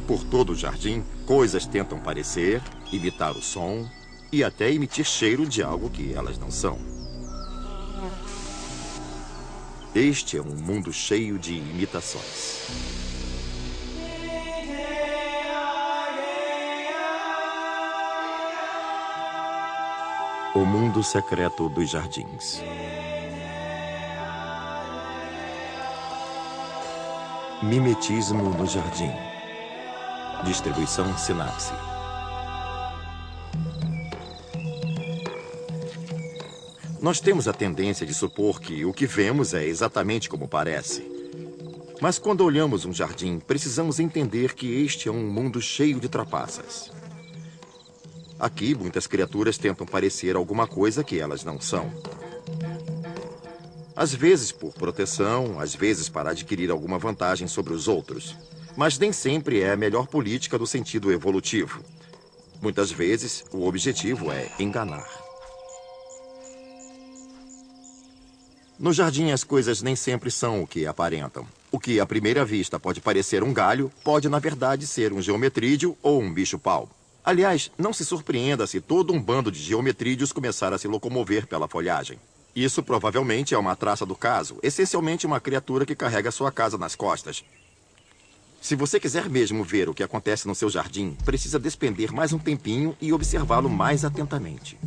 Por todo o jardim, coisas tentam parecer, imitar o som e até emitir cheiro de algo que elas não são. Este é um mundo cheio de imitações. O mundo secreto dos jardins. Mimetismo no jardim. Distribuição Sinapse. Nós temos a tendência de supor que o que vemos é exatamente como parece. Mas quando olhamos um jardim, precisamos entender que este é um mundo cheio de trapaças. Aqui, muitas criaturas tentam parecer alguma coisa que elas não são. Às vezes por proteção, às vezes para adquirir alguma vantagem sobre os outros. Mas nem sempre é a melhor política no sentido evolutivo. Muitas vezes, o objetivo é enganar. No jardim, as coisas nem sempre são o que aparentam. O que, à primeira vista, pode parecer um galho, pode, na verdade, ser um geometrídeo ou um bicho-pau. Aliás, não se surpreenda se todo um bando de geometrídeos começar a se locomover pela folhagem. Isso provavelmente é uma traça do caso, essencialmente uma criatura que carrega sua casa nas costas. Se você quiser mesmo ver o que acontece no seu jardim, precisa despender mais um tempinho e observá-lo mais atentamente.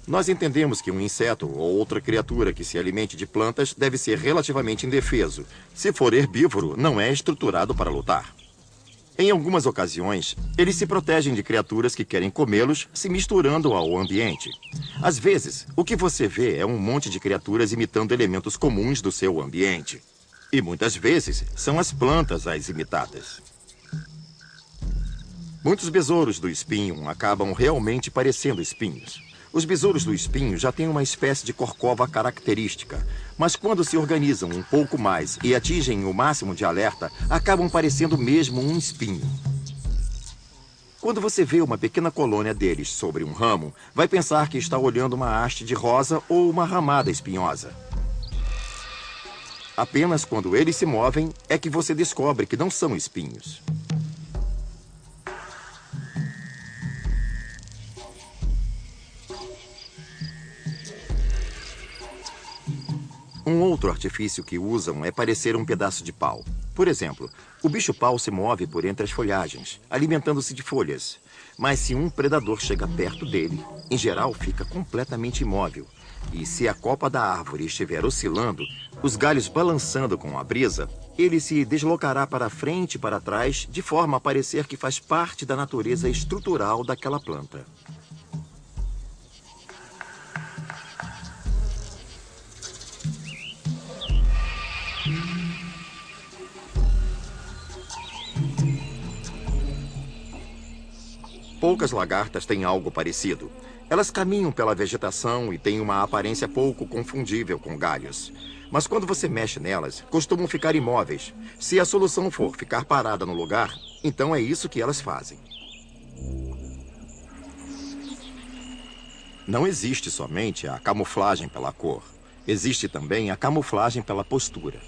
Nós entendemos que um inseto ou outra criatura que se alimente de plantas deve ser relativamente indefeso. Se for herbívoro, não é estruturado para lutar. Em algumas ocasiões, eles se protegem de criaturas que querem comê-los, se misturando ao ambiente. Às vezes, o que você vê é um monte de criaturas imitando elementos comuns do seu ambiente. E muitas vezes, são as plantas as imitadas. Muitos besouros do espinho acabam realmente parecendo espinhos. Os besouros do espinho já têm uma espécie de corcova característica, mas quando se organizam um pouco mais e atingem o máximo de alerta, acabam parecendo mesmo um espinho. Quando você vê uma pequena colônia deles sobre um ramo, vai pensar que está olhando uma haste de rosa ou uma ramada espinhosa. Apenas quando eles se movem é que você descobre que não são espinhos. Um outro artifício que usam é parecer um pedaço de pau. Por exemplo, o bicho-pau se move por entre as folhagens, alimentando-se de folhas. Mas se um predador chega perto dele, em geral fica completamente imóvel. E se a copa da árvore estiver oscilando, os galhos balançando com a brisa, ele se deslocará para frente e para trás, de forma a parecer que faz parte da natureza estrutural daquela planta. Poucas lagartas têm algo parecido. Elas caminham pela vegetação e têm uma aparência pouco confundível com galhos. Mas quando você mexe nelas, costumam ficar imóveis. Se a solução for ficar parada no lugar, então é isso que elas fazem. Não existe somente a camuflagem pela cor. Existe também a camuflagem pela postura.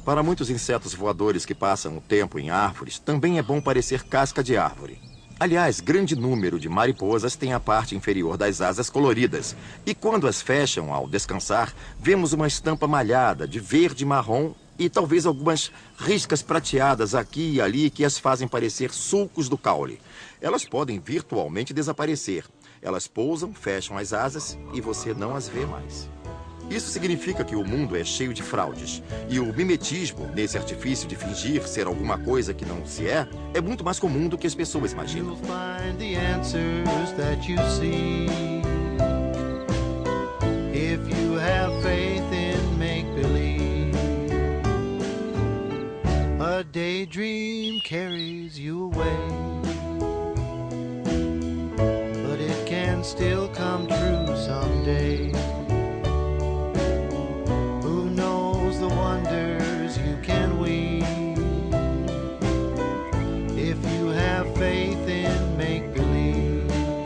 Para muitos insetos voadores que passam o tempo em árvores, também é bom parecer casca de árvore. Aliás, grande número de mariposas tem a parte inferior das asas coloridas. E quando as fecham ao descansar, vemos uma estampa malhada de verde e marrom e talvez algumas riscas prateadas aqui e ali que as fazem parecer sulcos do caule. Elas podem virtualmente desaparecer. Elas pousam, fecham as asas e você não as vê mais. Isso significa que o mundo é cheio de fraudes. E o mimetismo, nesse artifício de fingir ser alguma coisa que não se é muito mais comum do que as pessoas imaginam. A daydream carries you away, but it can still come true someday. The wonders you can weave if you have faith in make-believe.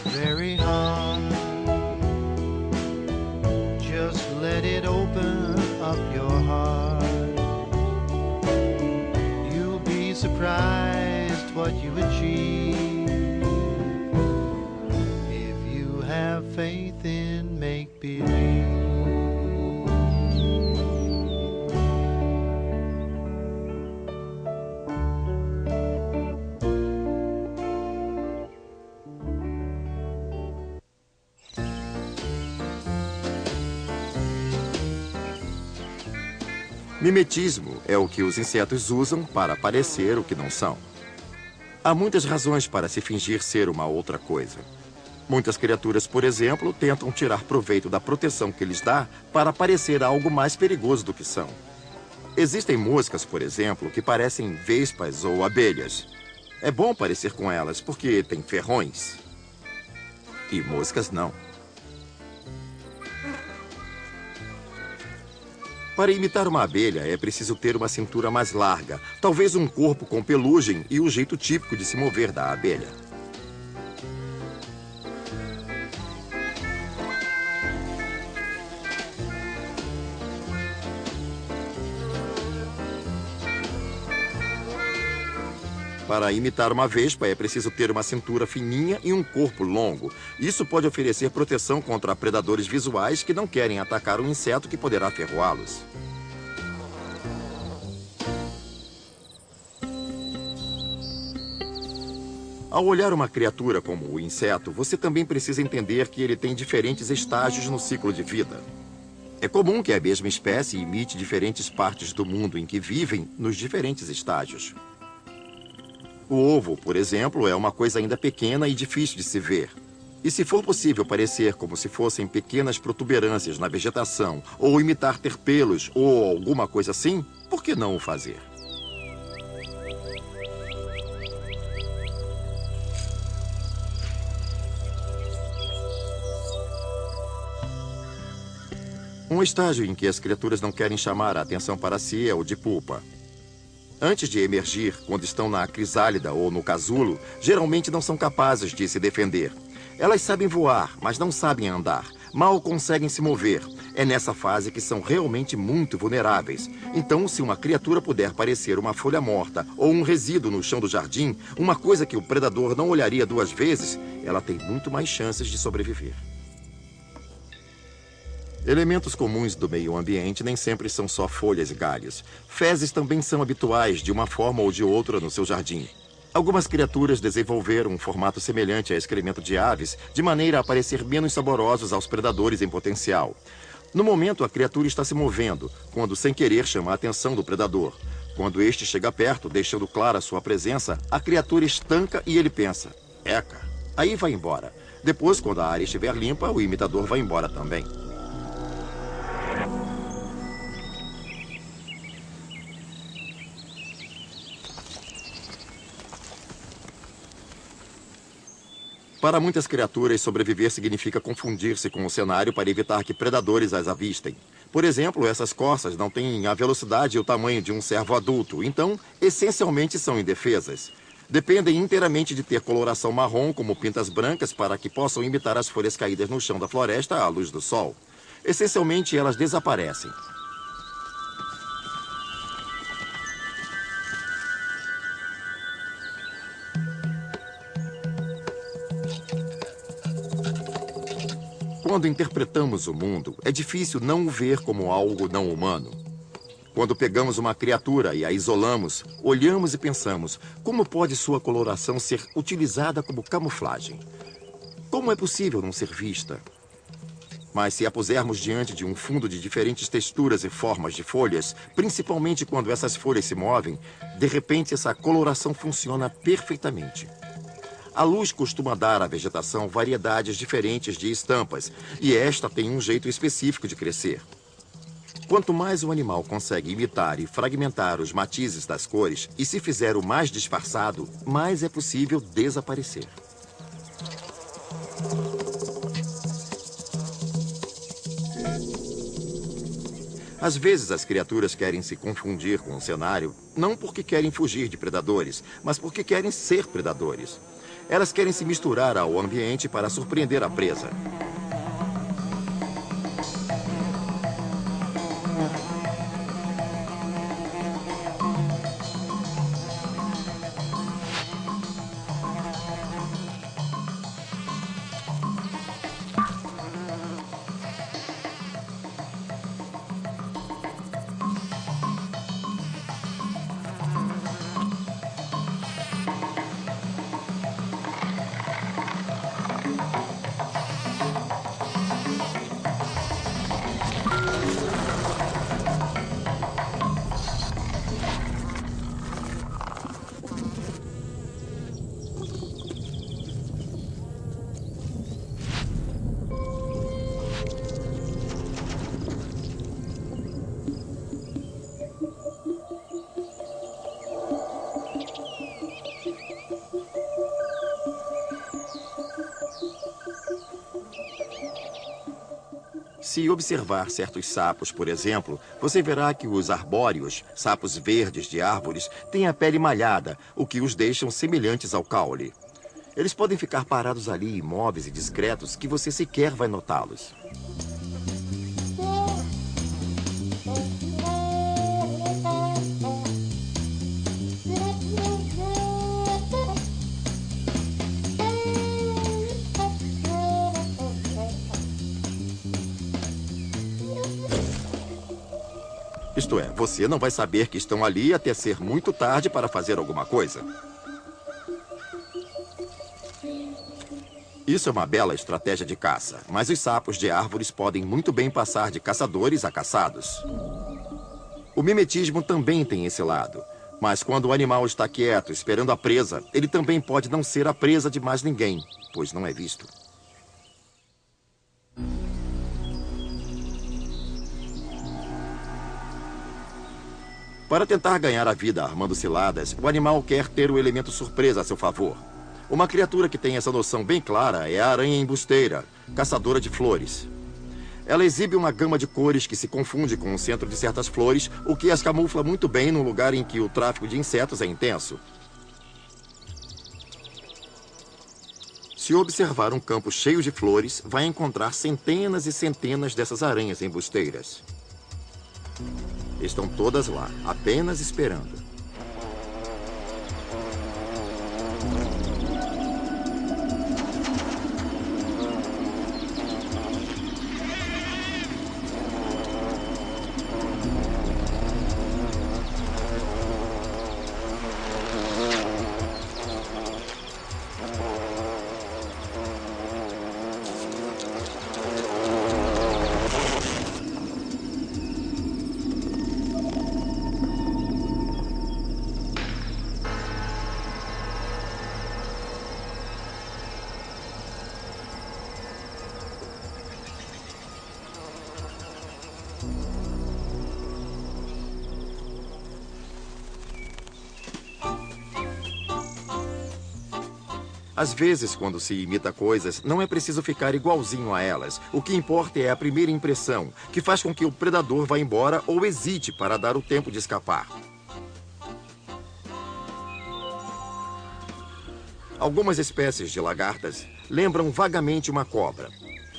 very hard. Just let it open up your heart. You'll be surprised what you achieve if you have faith in make-believe. Mimetismo é o que os insetos usam para parecer o que não são. Há muitas razões para se fingir ser uma outra coisa. Muitas criaturas, por exemplo, tentam tirar proveito da proteção que lhes dá para parecer algo mais perigoso do que são. Existem moscas, por exemplo, que parecem vespas ou abelhas. É bom parecer com elas porque têm ferrões. E moscas não. Para imitar uma abelha, é preciso ter uma cintura mais larga, talvez um corpo com pelugem e o jeito típico de se mover da abelha. Para imitar uma vespa, é preciso ter uma cintura fininha e um corpo longo. Isso pode oferecer proteção contra predadores visuais que não querem atacar um inseto que poderá ferroá-los. Ao olhar uma criatura como o inseto, você também precisa entender que ele tem diferentes estágios no ciclo de vida. É comum que a mesma espécie imite diferentes partes do mundo em que vivem nos diferentes estágios. O ovo, por exemplo, é uma coisa ainda pequena e difícil de se ver. E se for possível parecer como se fossem pequenas protuberâncias na vegetação, ou imitar ter pelos, ou alguma coisa assim, por que não o fazer? Um estágio em que as criaturas não querem chamar a atenção para si é o de pupa. Antes de emergir, quando estão na crisálida ou no casulo, geralmente não são capazes de se defender. Elas sabem voar, mas não sabem andar. Mal conseguem se mover. É nessa fase que são realmente muito vulneráveis. Então, se uma criatura puder parecer uma folha morta ou um resíduo no chão do jardim, uma coisa que o predador não olharia duas vezes, ela tem muito mais chances de sobreviver. Elementos comuns do meio ambiente nem sempre são só folhas e galhos. Fezes também são habituais de uma forma ou de outra no seu jardim. Algumas criaturas desenvolveram um formato semelhante a excremento de aves, de maneira a parecer menos saborosos aos predadores em potencial. No momento, a criatura está se movendo, quando sem querer chama a atenção do predador. Quando este chega perto, deixando clara sua presença, a criatura estanca e ele pensa: eca, aí vai embora. Depois, quando a área estiver limpa, o imitador vai embora também. Para muitas criaturas, sobreviver significa confundir-se com o cenário para evitar que predadores as avistem. Por exemplo, essas corças não têm a velocidade e o tamanho de um cervo adulto, então, essencialmente são indefesas. Dependem inteiramente de ter coloração marrom, como pintas brancas, para que possam imitar as folhas caídas no chão da floresta à luz do sol. Essencialmente, elas desaparecem. Quando interpretamos o mundo, é difícil não o ver como algo não humano. Quando pegamos uma criatura e a isolamos, olhamos e pensamos: como pode sua coloração ser utilizada como camuflagem? Como é possível não ser vista? Mas se a pusermos diante de um fundo de diferentes texturas e formas de folhas, principalmente quando essas folhas se movem, de repente essa coloração funciona perfeitamente. A luz costuma dar à vegetação variedades diferentes de estampas, e esta tem um jeito específico de crescer. Quanto mais o animal consegue imitar e fragmentar os matizes das cores, e se fizer o mais disfarçado, mais é possível desaparecer. Às vezes as criaturas querem se confundir com o cenário, não porque querem fugir de predadores, mas porque querem ser predadores. Elas querem se misturar ao ambiente para surpreender a presa. Se observar certos sapos, por exemplo, você verá que os arbóreos, sapos verdes de árvores, têm a pele malhada, o que os deixam semelhantes ao caule. Eles podem ficar parados ali, imóveis e discretos, que você sequer vai notá-los. Isto é, você não vai saber que estão ali até ser muito tarde para fazer alguma coisa. Isso é uma bela estratégia de caça, mas os sapos de árvores podem muito bem passar de caçadores a caçados. O mimetismo também tem esse lado, mas quando o animal está quieto, esperando a presa, ele também pode não ser a presa de mais ninguém, pois não é visto. Para tentar ganhar a vida armando ciladas, o animal quer ter o elemento surpresa a seu favor. Uma criatura que tem essa noção bem clara é a aranha embusteira, caçadora de flores. Ela exibe uma gama de cores que se confunde com o centro de certas flores, o que as camufla muito bem num lugar em que o tráfico de insetos é intenso. Se observar um campo cheio de flores, vai encontrar centenas e centenas dessas aranhas embusteiras. Estão todas lá, apenas esperando. Às vezes, quando se imita coisas, não é preciso ficar igualzinho a elas. O que importa é a primeira impressão, que faz com que o predador vá embora ou hesite para dar o tempo de escapar. Algumas espécies de lagartas lembram vagamente uma cobra.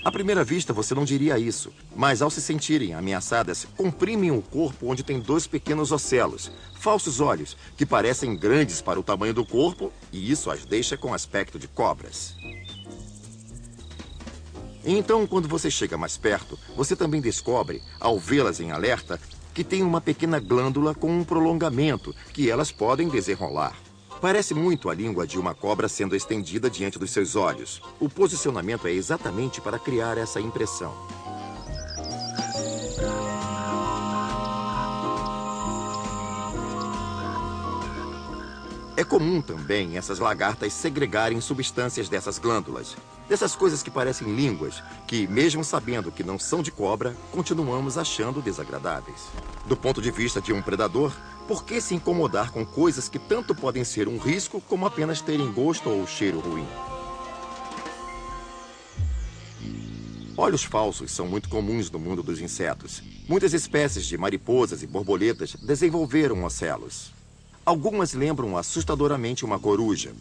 À primeira vista, você não diria isso, mas ao se sentirem ameaçadas, comprimem o corpo onde tem dois pequenos ocelos, falsos olhos, que parecem grandes para o tamanho do corpo, e isso as deixa com aspecto de cobras. Então, quando você chega mais perto, você também descobre, ao vê-las em alerta, que tem uma pequena glândula com um prolongamento, que elas podem desenrolar. Parece muito a língua de uma cobra sendo estendida diante dos seus olhos. O posicionamento é exatamente para criar essa impressão. É comum também essas lagartas segregarem substâncias dessas glândulas. Dessas coisas que parecem línguas, que mesmo sabendo que não são de cobra, continuamos achando desagradáveis. Do ponto de vista de um predador, por que se incomodar com coisas que tanto podem ser um risco como apenas terem gosto ou cheiro ruim? Olhos falsos são muito comuns no mundo dos insetos. Muitas espécies de mariposas e borboletas desenvolveram ocelos. Algumas lembram assustadoramente uma coruja.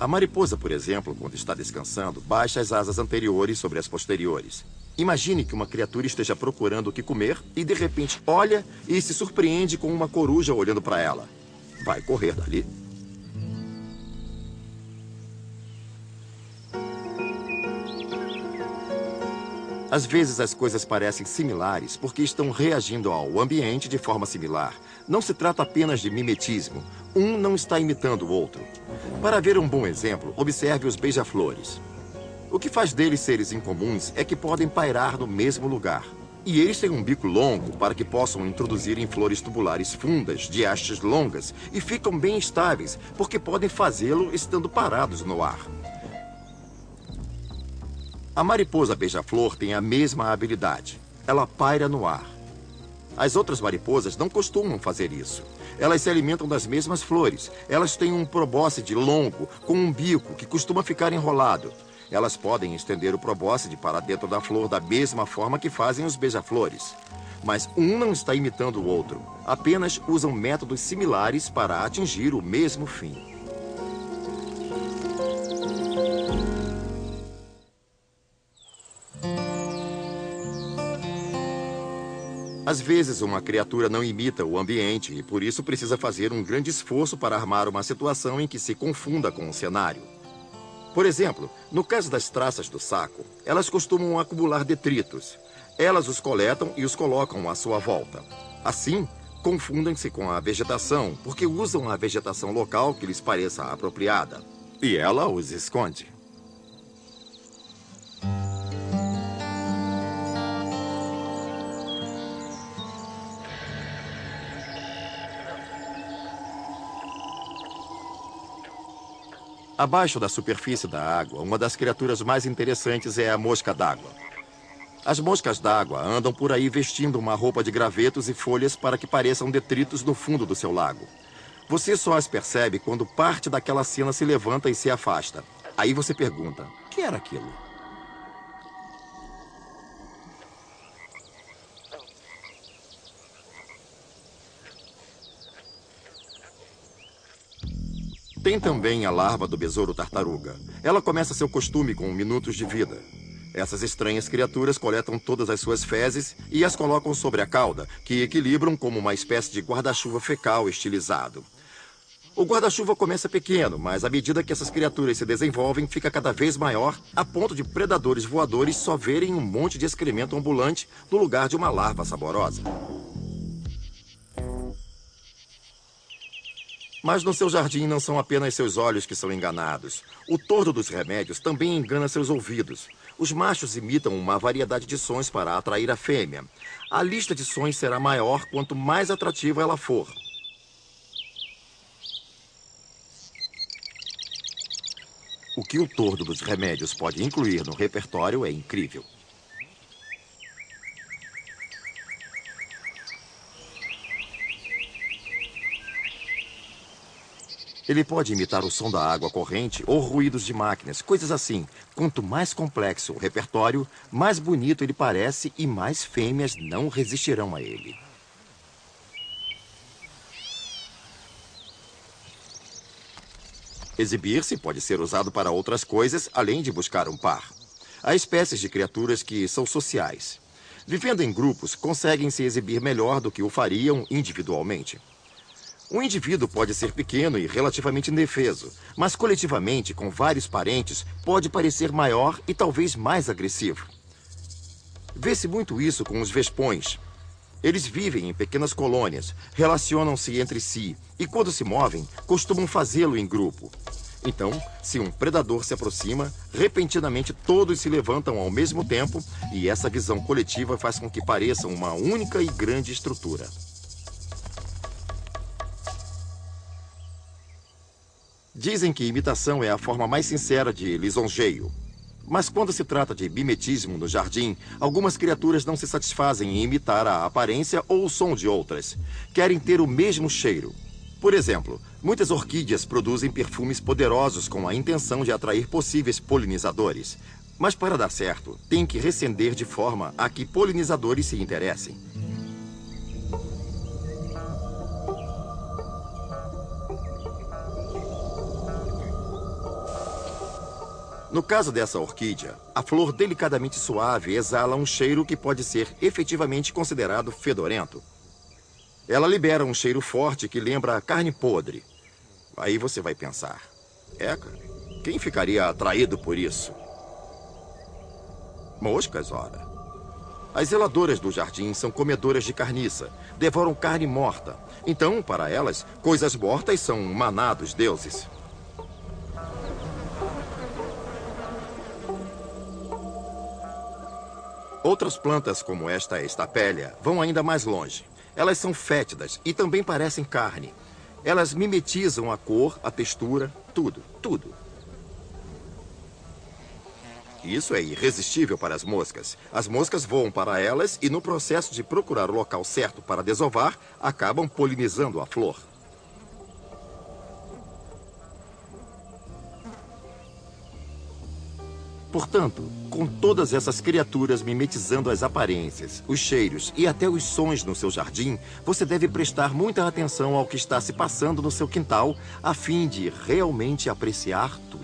A mariposa, por exemplo, quando está descansando, baixa as asas anteriores sobre as posteriores. Imagine que uma criatura esteja procurando o que comer e, de repente, olha e se surpreende com uma coruja olhando para ela. Vai correr dali? Às vezes as coisas parecem similares porque estão reagindo ao ambiente de forma similar. Não se trata apenas de mimetismo. Um não está imitando o outro. Para ver um bom exemplo, observe os beija-flores. O que faz deles seres incomuns é que podem pairar no mesmo lugar. E eles têm um bico longo para que possam introduzir em flores tubulares fundas, de hastes longas, e ficam bem estáveis, porque podem fazê-lo estando parados no ar. A mariposa beija-flor tem a mesma habilidade. Ela paira no ar. As outras mariposas não costumam fazer isso. Elas se alimentam das mesmas flores. Elas têm um probóscide longo, com um bico que costuma ficar enrolado. Elas podem estender o probóscide para dentro da flor da mesma forma que fazem os beija-flores. Mas um não está imitando o outro. Apenas usam métodos similares para atingir o mesmo fim. Às vezes, uma criatura não imita o ambiente e, por isso, precisa fazer um grande esforço para armar uma situação em que se confunda com o cenário. Por exemplo, no caso das traças do saco, elas costumam acumular detritos. Elas os coletam e os colocam à sua volta. Assim, confundem-se com a vegetação, porque usam a vegetação local que lhes pareça apropriada. E ela os esconde. Abaixo da superfície da água, uma das criaturas mais interessantes é a mosca d'água. As moscas d'água andam por aí vestindo uma roupa de gravetos e folhas para que pareçam detritos no fundo do seu lago. Você só as percebe quando parte daquela cena se levanta e se afasta. Aí você pergunta, o que era aquilo? Tem também a larva do besouro tartaruga. Ela começa seu costume com minutos de vida. Essas estranhas criaturas coletam todas as suas fezes e as colocam sobre a cauda, que equilibram como uma espécie de guarda-chuva fecal estilizado. O guarda-chuva começa pequeno, mas à medida que essas criaturas se desenvolvem, fica cada vez maior, a ponto de predadores voadores só verem um monte de excremento ambulante no lugar de uma larva saborosa. Mas no seu jardim não são apenas seus olhos que são enganados. O tordo dos remédios também engana seus ouvidos. Os machos imitam uma variedade de sons para atrair a fêmea. A lista de sons será maior quanto mais atrativa ela for. O que o tordo dos remédios pode incluir no repertório é incrível. Ele pode imitar o som da água corrente ou ruídos de máquinas, coisas assim. Quanto mais complexo o repertório, mais bonito ele parece e mais fêmeas não resistirão a ele. Exibir-se pode ser usado para outras coisas, além de buscar um par. Há espécies de criaturas que são sociais. Vivendo em grupos, conseguem se exibir melhor do que o fariam individualmente. Um indivíduo pode ser pequeno e relativamente indefeso, mas coletivamente, com vários parentes, pode parecer maior e talvez mais agressivo. Vê-se muito isso com os vespões. Eles vivem em pequenas colônias, relacionam-se entre si e, quando se movem, costumam fazê-lo em grupo. Então, se um predador se aproxima, repentinamente todos se levantam ao mesmo tempo e essa visão coletiva faz com que pareçam uma única e grande estrutura. Dizem que imitação é a forma mais sincera de lisonjeio. Mas quando se trata de mimetismo no jardim, algumas criaturas não se satisfazem em imitar a aparência ou o som de outras. Querem ter o mesmo cheiro. Por exemplo, muitas orquídeas produzem perfumes poderosos com a intenção de atrair possíveis polinizadores. Mas para dar certo, tem que recender de forma a que polinizadores se interessem. No caso dessa orquídea, a flor delicadamente suave exala um cheiro que pode ser efetivamente considerado fedorento. Ela libera um cheiro forte que lembra carne podre. Aí você vai pensar, eca, quem ficaria atraído por isso? Moscas, ora. As zeladoras do jardim são comedoras de carniça, devoram carne morta. Então, para elas, coisas mortas são maná dos deuses. Outras plantas, como esta estapélia, vão ainda mais longe. Elas são fétidas e também parecem carne. Elas mimetizam a cor, a textura, tudo, tudo. Isso é irresistível para as moscas. As moscas voam para elas e, no processo de procurar o local certo para desovar, acabam polinizando a flor. Portanto, com todas essas criaturas mimetizando as aparências, os cheiros e até os sons no seu jardim, você deve prestar muita atenção ao que está se passando no seu quintal, a fim de realmente apreciar tudo.